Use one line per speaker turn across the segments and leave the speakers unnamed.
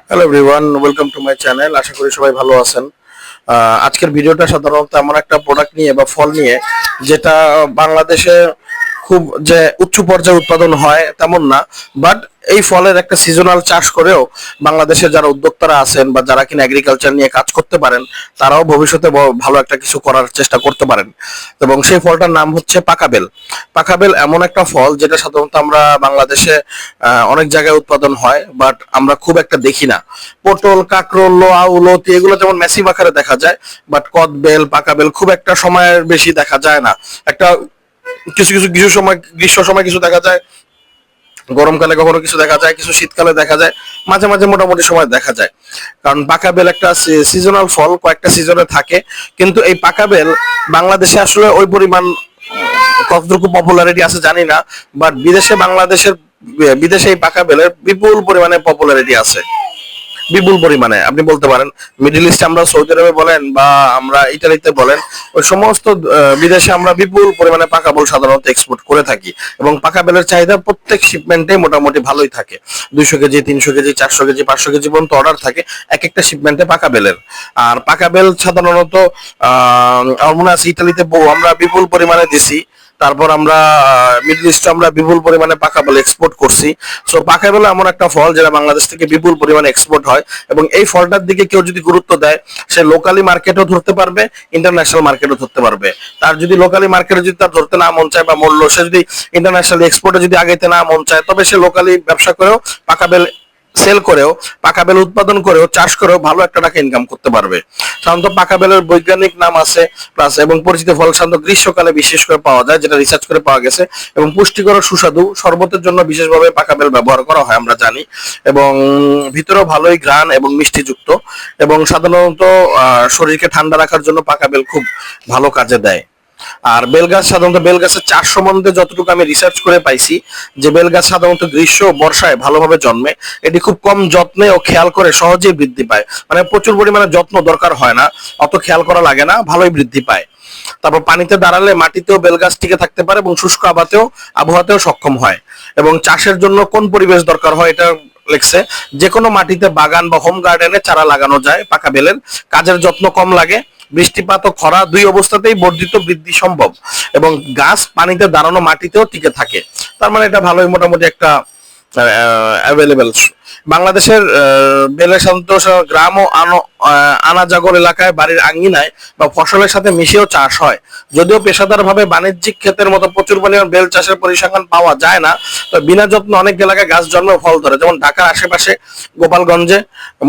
Hello everyone, welcome to my channel. আশা করি সবাই ভালো আছেন। আজকের ভিডিওটা সাধারণত এমন একটা প্রোডাক্ট নিয়ে বা ফল নিয়ে যেটা বাংলাদেশে খুব যে উচ্চ পর্যায়ে উৎপাদন হয় তেমন না, বাট এই ফলের একটা সিজনাল চাষ করেও বাংলাদেশে যারা উদ্যোক্তারা আছেন বা যারা কিনা এগ্রিকালচার নিয়ে কাজ করতে পারেন তারাও ভবিষ্যতে ভালো একটা কিছু করার চেষ্টা করতে পারেন। এবং সেই ফলটার নাম হচ্ছে পাকাবেল। পাকাবেল এমন একটা ফল যেটা সাধারণত আমরা বাংলাদেশে অনেক জায়গায় উৎপাদন হয়, বাট আমরা খুব একটা দেখি না। পটল, কাঁকরোল, লাউ, লতি এগুলো যেমন ম্যাসিভ আকারে দেখা যায়, বাট কদবেল, পাকাবেল খুব একটা সময়ের বেশি দেখা যায় না। একটা কিছু কিছু কিছু সময়, গ্রীষ্ম সময় কিছু দেখা যায়, গরমকালে কখনো কিছু দেখা যায়, কিছু শীতকালে দেখা যায়, মাঝে মাঝে মোটামুটি সময় দেখা যায়। কারণ পাকা বেল একটা সিজনাল ফল, কয়েকটা সিজনে থাকে। কিন্তু এই পাকা বেল বাংলাদেশে আসলে ওই পরিমাণ কতটুকু পপুলারিটি আছে জানি না, বাট বিদেশে এই পাকা বেলের বিপুল পরিমাণে পপুলারিটি আছে। বিপুল পরিমাণে আপনি বলতে পারেন মিডল ইস্টে আমরা সৌদি আরবে বলেন বা আমরা ইটালিতে বলেন, ওই সমস্ত বিদেশে আমরা বিপুল পরিমাণে পাকা বেল সাধারণত এক্সপোর্ট করে থাকি। এবং পাকা বেলের চাহিদা প্রত্যেক শিপমেন্টে মোটামুটি ভালোই থাকে। 200 কেজি, 300 কেজি, 400 কেজি, 500 কেজি পর্যন্ত অর্ডার থাকে এক একটা শিপমেন্টে পাকা বেলের। আর পাকা বেল সাধারণত আমার মনে আছে ইটালিতে আমরা বিপুল পরিমাণে দিছি। তারপর আমরা মিডল ইস্টে আমরা বিপুল পরিমাণে পাকা বেল এক্সপোর্ট করছি। সো পাকা বেল এমন একটা ফল যেটা বাংলাদেশ থেকে বিপুল পরিমাণে এক্সপোর্ট হয়। এবং এই ফলটার দিকে কেউ যদি গুরুত্ব দেয়, সে লোকালি মার্কেটও ধরতে পারবে, ইন্টারন্যাশনাল মার্কেটও ধরতে পারবে। তার যদি লোকালি মার্কেটে যদি তার ধরতে না মন চায় বা মূল্য, সে যদি ইন্টারন্যাশনাল এক্সপোর্টে যদি আগাইতে না মন চায়, তবে সে লোকালি ব্যবসা করেও পাকা বেল সেল করেও, পাকা বেল উৎপাদন করেও, চাষ করেও ভালো একটা টাকা ইনকাম করতে পারবে। সাধারণত পাকা বেলের বৈজ্ঞানিক নাম আছে প্লাস এবং পরিচিত ফল সাধারণত গ্রীষ্মকালে বিশেষ করে পাওয়া যায়, যেটা রিসার্চ করে পাওয়া গেছে। এবং পুষ্টিকর ও সুস্বাদু শরবতের জন্য বিশেষভাবে পাকা বেল ব্যবহার করা হয় আমরা জানি। এবং ভিতরেও ভালোই ঘ্রাণ এবং মিষ্টিযুক্ত। এবং সাধারণত শরীরকে ঠান্ডা রাখার জন্য পাকা বেল খুব ভালো কাজে দেয়। আর বেলগাছ সাধারণত বেলগাছের চাষ সম্বন্ধে যতটুকু আমি রিসার্চ করে পাইছি, যে বেলগাছ সাধারণত গ্রীষ্ম ও বর্ষায় ভালোভাবে জন্মে। এটি খুব কম যত্নে ও খেয়াল করে সহজেই বৃদ্ধি পায়, মানে প্রচুর পরিমাণে যত্ন দরকার হয় না, অত খেয়াল করা লাগে না, ভালোই বৃদ্ধি পায়। তারপর পানিতে দাঁড়ালে মাটিতেও বেলগাছ টিকে থাকতে পারে এবং শুষ্ক আবহাওয়াতেও সক্ষম হয়। এবং চাষের জন্য কোন পরিবেশ দরকার হয় এটা লেখছে, যে কোনো মাটিতে বাগান বা হোম গার্ডেনে চারা লাগানো যায় পাকা বেলের। কাজের যত্ন কম লাগে, বৃষ্টিপাত ও খরা দুই অবস্থাতেই বর্ধিত বৃদ্ধি সম্ভব। এবং গাছ পানিতে দাঁড়ানো মাটিতেও টিকে থাকে। তার মানে এটা ভালোই মোটামুটি একটা অ্যাভেলেবেল। বাংলাদেশের বেলে সাধারণত গ্রাম ও আনাজাগর এলাকায় বাড়ির আঙ্গিনায় বা ফসলের সাথে মিশেও চাষ হয়। যদিও পেশাদারভাবে বাণিজ্যিক ক্ষেতের মতো প্রচুর পরিমাণ বেল চাষের পরিসংখ্যান পাওয়া যায় না, তো বিনা যত্ন অনেক এলাকায় গাছ জন্মে ফল ধরে। যেমন ঢাকার আশেপাশে, গোপালগঞ্জে,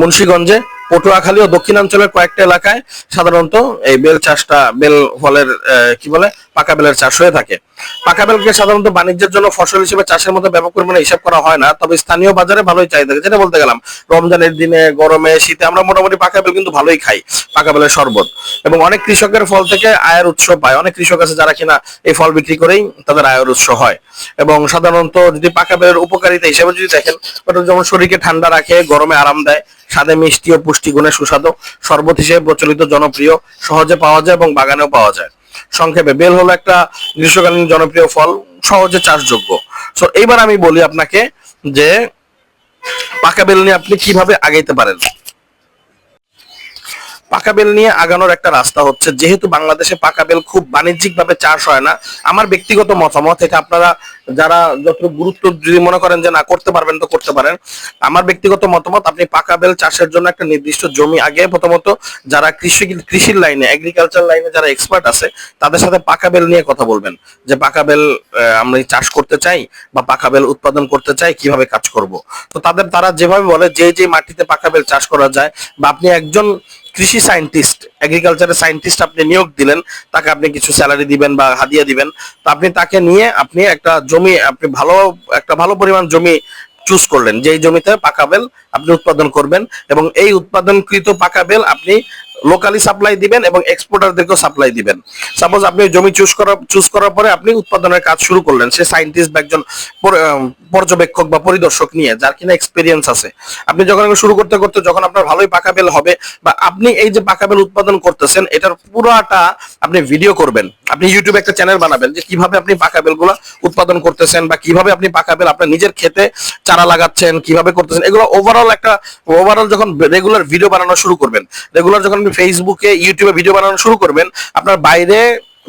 মুন্সিগঞ্জে, পটুয়াখালী ও দক্ষিণাঞ্চলের কয়েকটা এলাকায় সাধারণত এই বেল চাষটা, বেল ফলের কি বলে, পাকা বেলের চাষ হয়ে থাকে। পাকা বেলকে সাধারণত বাণিজ্যের জন্য ফসল হিসেবে চাষের মতো ব্যাপক পরিমাণে হিসাব করা হয় না, তবে স্থানীয় বাজারে ভালোই চাহিদা থাকে। যেটা বলতে গেলাম, রমজানের দিনে, গরমে, শীতে আমরা মোটামুটি পাকা বেল কিন্তু ভালোই খাই, পাকা বেলের শরবত। এবং অনেক কৃষকের ফল থেকে আয়ের উৎস পায়। অনেক কৃষক আছে যারা কিনা এই ফল বিক্রি করেই তাদের আয়ের উৎস হয়। এবং সাধারণত যদি পাকা বেলের উপকারিতা হিসেবে যদি দেখেন, ওটা যেমন শরীরকে ঠান্ডা রাখে, গরমে আরাম দেয়, স্বাদে মিষ্টি ও পুষ্টিগুণে সুস্বাদু, শরবত হিসেবে প্রচলিত, জনপ্রিয়, সহজে পাওয়া যায় এবং বাগানেও পাওয়া যায়। সংক্ষেপে বেল হলো একটা গ্রীষ্মকালীন জনপ্রিয় ফল, সহজে চাষযোগ্য। সো এইবার আমি বলি আপনাকে যে পাকা বেল নিয়ে আপনি কিভাবে আগাইতে পারেন। পাকা বেল নিয়ে আগানোর একটা রাস্তা হচ্ছে, যেহেতু বাংলাদেশে পাকা বেল খুব বাণিজ্যিক ভাবে চাষ হয় না, আমার ব্যক্তিগত মতামত, এটা আপনারা যারা যত গুরুত্ব যদি মনে করেন যে না করতে পারবেন তো করতে পারেন, আমার ব্যক্তিগত মতামত, আপনি পাকা বেল চাষের জন্য একটা নির্দিষ্ট জমি আগে প্রথমত যারা কৃষির লাইনে, এগ্রিকালচার লাইনে যারা এক্সপার্ট আছে তাদের সাথে পাকা বেল নিয়ে কথা বলবেন, যে পাকা বেল আমরা চাষ করতে চাই বা পাকা বেল উৎপাদন করতে চাই, কিভাবে কাজ করব। তো তারা যেভাবে বলে যে যে মাটিতে পাকা বেল চাষ করা যায়, বা আপনি একজন কৃষি সায়েন্টিস্ট, এগ্রিকালচারের সায়েন্টিস্ট আপনি নিয়োগ দিলেন, তাকে আপনি কিছু স্যালারি দিবেন বা হাদিয়া দিবেন, তো আপনি তাকে নিয়ে আপনি একটা জমি, আপনি একটা ভালো পরিমাণ জমি চুজ করলেন, যেই জমিতে পাকা বেল আপনি উৎপাদন করবেন। এবং এই উৎপাদনকৃত পাকা বেল আপনি লোকালি সাপ্লাই দিবেন এবং এক্সপোর্টারদেরকেও সাপ্লাই দিবেন। সাপোজ আপনি জমি চুজ করার পরে আপনি উৎপাদনের কাজ শুরু করলেন, সে সায়েন্টিস্ট বা একজন পর্যবেক্ষক বা পরিদর্শক নিয়ে, যার কিনা এক্সপিরিয়েন্স আছে। আপনি যখন শুরু করতে করতে যখন আপনার ভালোই পাকা বেল হবে, বা আপনি এই যে পাকা বেল উৎপাদন করতেছেন এটার পুরাটা আপনি ভিডিও করবেন, আপনি ইউটিউবে একটা চ্যানেল বানাবেন যে কিভাবে আপনি পাকা বেলগুলো উৎপাদন করতেছেন, বা কিভাবে আপনি পাকা বেল আপনার নিজের ক্ষেতে চারা লাগাচ্ছেন, কিভাবে করতেছেন, এগুলো ওভারঅল যখন রেগুলার ভিডিও বানানো শুরু করবেন, রেগুলার যখন আপনি ফেসবুকে ইউটিউবে ভিডিও বানানো শুরু করবেন, আপনার বাইরে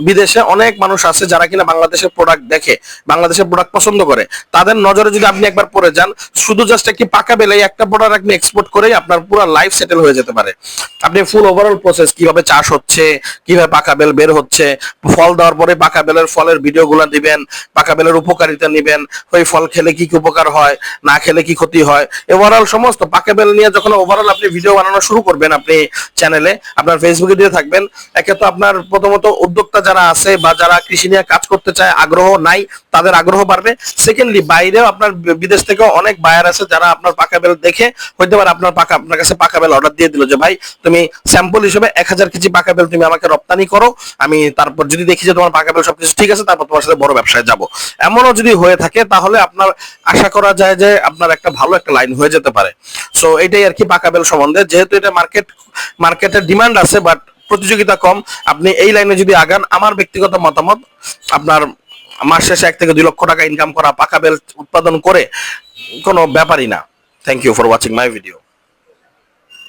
বিদেশে অনেক মানুষ আছে যারা কিনা বাংলাদেশের প্রোডাক্ট দেখে, বাংলাদেশের প্রোডাক্ট পছন্দ করে, তাদের নজরে যদি আপনি একবার পড়ে যান, শুধু জাস্ট একটি পাকা বেলে একটা প্রোডাক্ট আপনি এক্সপোর্ট করেই আপনার পুরো লাইফ সেটেল হয়ে যেতে পারে। আপনি ফুল ওভারঅল প্রসেস, কিভাবে চাষ হচ্ছে, কিভাবে পাকা বেল বের হচ্ছে, ফল দেওয়ার পরে পাকা বেলের ফলের ভিডিওগুলো দিবেন, পাকা বেলের উপকারিতা নিবেন, ওই ফল খেলে কি কি উপকার হয়, না খেলে কি ক্ষতি হয়, ওভারঅল সমস্ত পাকা বেল নিয়ে যখন ওভারঅল আপনি ভিডিও বানানো শুরু করবেন আপনি চ্যানেলে, আপনার ফেসবুকে দিয়ে থাকবেন, একে তো আপনার প্রথমত উদ্যোক্তা যারা আছে বা যারা কৃষি নিয়ে কাজ করতে চায় আগ্রহ নাই, তাদের আগ্রহ বাড়বে। সেকেন্ডলি বাইরেও আপনার বিদেশ থেকে অনেক বায়ার আছে যারা আপনার পাকা বেল দেখে হইতে পারে আপনার কাছে পাকা বেল অর্ডার দিয়ে দিল যে ভাই তুমি স্যাম্পল হিসেবে 1000 কেজি পাকা বেল তুমি আমাকে রপ্তানি করো, আমি তারপর যদি দেখি যে তোমার পাকা বেল সবকিছু ঠিক আছে তারপর তোমার সাথে বড় ব্যবসায় যাব। এমনও যদি হয়ে থাকে তাহলে আপনার আশা করা যায় যে আপনার একটা ভালো একটা লাইন হয়ে যেতে পারে। সো এটাই আর কি পাকা বেল সম্বন্ধে। যেহেতু এটা মার্কেটের ডিমান্ড আছে বাট প্রতিযোগিতা কম, আপনি এই লাইনে যদি আগান, আমার ব্যক্তিগত মতামত, আপনার মাস শেষে 1 থেকে 2 লক্ষ টাকা ইনকাম করা পাকা বেল উৎপাদন করে কোনো ব্যাপারই না। Thank you for watching my video.